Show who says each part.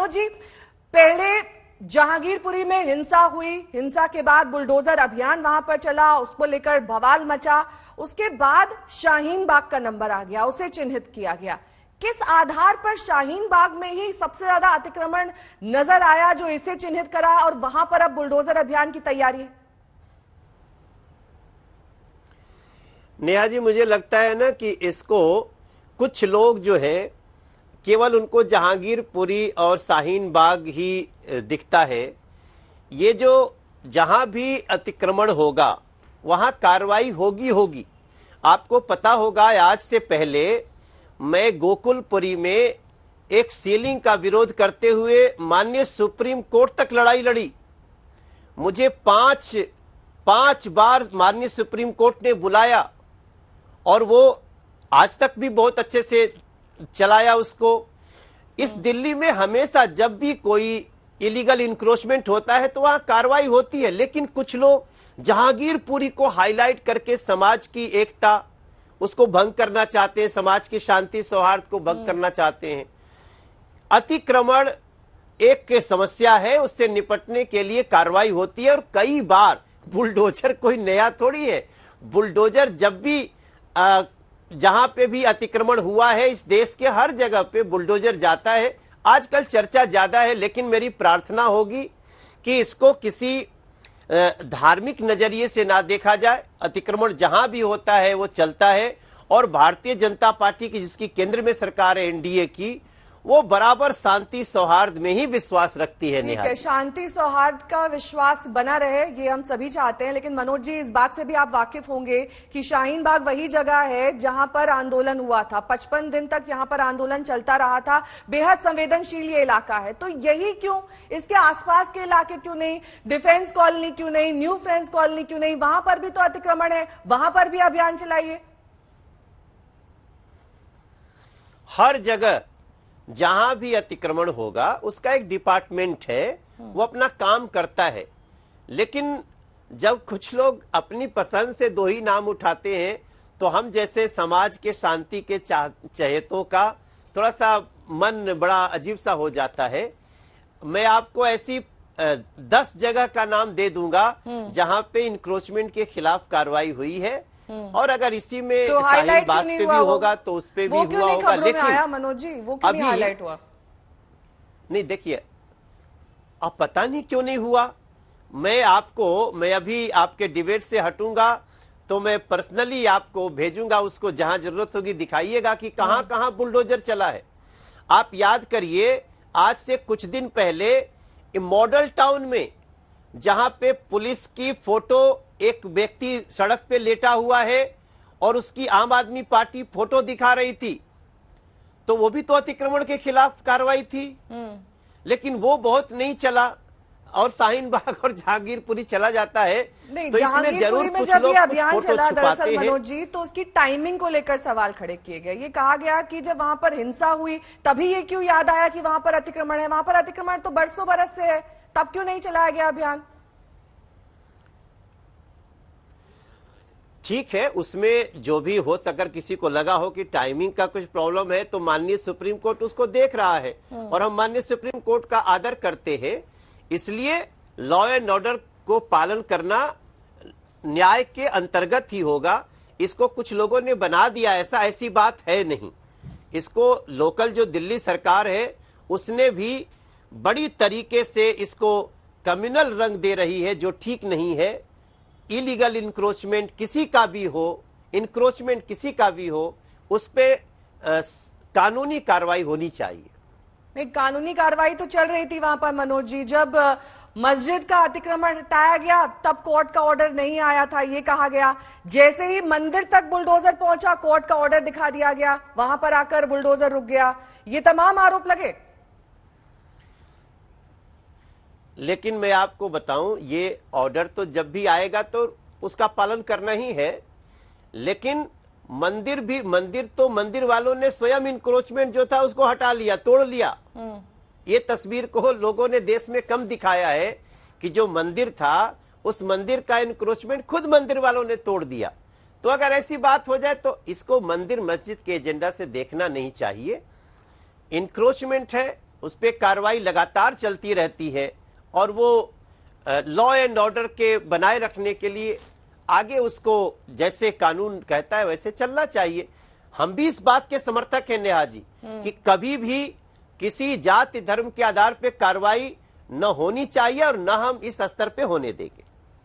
Speaker 1: मनोज जी, पहले जहांगीरपुरी में हिंसा हुई, हिंसा के बाद बुलडोजर अभियान वहां पर चला, उसको लेकर बवाल मचा, उसके बाद शाहीन बाग का नंबर आ गया, उसे चिन्हित किया गया। किस आधार पर शाहीन बाग में ही सबसे ज्यादा अतिक्रमण नजर आया जो इसे चिन्हित करा और वहां पर अब बुलडोजर अभियान की तैयारी है?
Speaker 2: नेहा जी, मुझे लगता है ना कि इसको कुछ लोग जो है केवल उनको जहांगीरपुरी और शाहीन बाग ही दिखता है। ये जो जहां भी अतिक्रमण होगा वहां कार्रवाई होगी। आपको पता होगा, आज से पहले मैं गोकुलपुरी में एक सीलिंग का विरोध करते हुए माननीय सुप्रीम कोर्ट तक लड़ाई लड़ी। मुझे पांच बार माननीय सुप्रीम कोर्ट ने बुलाया और वो आज तक भी बहुत अच्छे से चलाया उसको। इस दिल्ली में हमेशा जब भी कोई इलीगल इंक्रोचमेंट होता है तो वहां कार्रवाई होती है, लेकिन कुछ लोग जहांगीरपुरी को हाईलाइट करके समाज की एकता उसको भंग करना चाहते हैं, समाज की शांति सौहार्द को भंग करना चाहते हैं। अतिक्रमण एक समस्या है, उससे निपटने के लिए कार्रवाई होती है और कई बार बुलडोजर कोई नया थोड़ी है। बुलडोजर जब भी जहां पे भी अतिक्रमण हुआ है इस देश के हर जगह पे बुलडोजर जाता है। आजकल चर्चा ज्यादा है, लेकिन मेरी प्रार्थना होगी कि इसको किसी धार्मिक नजरिए से ना देखा जाए। अतिक्रमण जहां भी होता है वो चलता है और भारतीय जनता पार्टी की, जिसकी केंद्र में सरकार है एनडीए की, वो बराबर शांति सौहार्द में ही विश्वास रखती है।
Speaker 1: ठीक है, शांति सौहार्द का विश्वास बना रहे ये हम सभी चाहते हैं, लेकिन मनोज जी इस बात से भी आप वाकिफ होंगे कि शाहीन बाग वही जगह है जहां पर आंदोलन हुआ था, 55 दिन तक यहां पर आंदोलन चलता रहा था, बेहद संवेदनशील ये इलाका है। तो यही क्यों, इसके आसपास के इलाके क्यों नहीं, डिफेंस कॉलोनी क्यों नहीं, न्यू फ्रेंड्स कॉलोनी क्यों नहीं, वहां पर भी तो अतिक्रमण है, वहां पर भी अभियान चलाइए।
Speaker 2: हर जगह जहां भी अतिक्रमण होगा उसका एक डिपार्टमेंट है, वो अपना काम करता है। लेकिन जब कुछ लोग अपनी पसंद से दो ही नाम उठाते हैं तो हम जैसे समाज के शांति के चहेतों का थोड़ा सा मन बड़ा अजीब सा हो जाता है। मैं आपको ऐसी 10 जगह का नाम दे दूंगा जहां पे इंक्रोचमेंट के खिलाफ कार्रवाई हुई है, और अगर इसी में
Speaker 1: तो
Speaker 2: शाहीन बाग पे भी होगा तो उस पे भी हुआ होगा। लेकिन
Speaker 1: मनोज जी वो क्यों नहीं हाईलाइट हुआ?
Speaker 2: नहीं, देखिए, अब पता नहीं क्यों नहीं हुआ। मैं अभी आपके डिबेट से हटूंगा तो मैं पर्सनली आपको भेजूंगा, उसको जहां जरूरत होगी दिखाइएगा कि कहां कहां बुलडोजर चला है। आप याद करिए, आज से कुछ दिन पहले मॉडल टाउन में जहां पे पुलिस की फोटो, एक व्यक्ति सड़क पे लेटा हुआ है और उसकी आम आदमी पार्टी फोटो दिखा रही थी, तो वो भी तो अतिक्रमण के खिलाफ कार्रवाई थी। लेकिन वो बहुत नहीं चला और शाहीन बाग और जहांगीरपुरी चला जाता है।
Speaker 1: नहीं,
Speaker 2: तो इसमें जरूर
Speaker 1: में
Speaker 2: कुछ
Speaker 1: जब
Speaker 2: लोग
Speaker 1: ये अभियान चला दरअसल
Speaker 2: हैं।
Speaker 1: मनोज जी, तो उसकी टाइमिंग को लेकर सवाल खड़े किए गए। ये कहा गया कि जब वहां पर हिंसा हुई तभी ये क्यों याद आया कि वहां पर अतिक्रमण है, वहां पर अतिक्रमण तो बरसों बरस से है, तब क्यों नहीं चलाया गया अभियान?
Speaker 2: ठीक है, उसमें जो भी हो, अगर किसी को लगा हो कि टाइमिंग का कुछ प्रॉब्लम है तो माननीय सुप्रीम कोर्ट उसको देख रहा है और हम माननीय सुप्रीम कोर्ट का आदर करते हैं। इसलिए लॉ एंड ऑर्डर को पालन करना न्याय के अंतर्गत ही होगा। इसको कुछ लोगों ने बना दिया ऐसी बात है नहीं। इसको लोकल जो दिल्ली सरकार है उसने भी बड़ी तरीके से इसको कम्युनल रंग दे रही है, जो ठीक नहीं है। इलीगल इंक्रोचमेंट किसी का भी हो, इंक्रोचमेंट किसी का भी हो, उस पे कानूनी कार्रवाई होनी चाहिए।
Speaker 1: नहीं, कानूनी कार्रवाई तो चल रही थी वहां पर मनोज जी। जब मस्जिद का अतिक्रमण हटाया गया तब कोर्ट का ऑर्डर नहीं आया था, ये कहा गया। जैसे ही मंदिर तक बुलडोजर पहुंचा, कोर्ट का ऑर्डर दिखा दिया गया, वहां पर आकर बुलडोजर रुक गया। ये तमाम आरोप लगे।
Speaker 2: लेकिन मैं आपको बताऊं, ये ऑर्डर तो जब भी आएगा तो उसका पालन करना ही है। लेकिन मंदिर वालों ने स्वयं इंक्रोचमेंट जो था उसको हटा लिया, तोड़ लिया। ये तस्वीर को लोगों ने देश में कम दिखाया है कि जो मंदिर था उस मंदिर का इंक्रोचमेंट खुद मंदिर वालों ने तोड़ दिया। तो अगर ऐसी बात हो जाए तो इसको मंदिर मस्जिद के एजेंडा से देखना नहीं चाहिए। इंक्रोचमेंट है, उस पर कार्रवाई लगातार चलती रहती है और वो लॉ एंड ऑर्डर के बनाए रखने के लिए आगे उसको जैसे कानून कहता है वैसे चलना चाहिए। हम भी इस बात के समर्थक हैं नेहा जी कि कभी भी किसी जाति धर्म के आधार पर कार्रवाई न होनी चाहिए और न हम इस स्तर पे होने देंगे।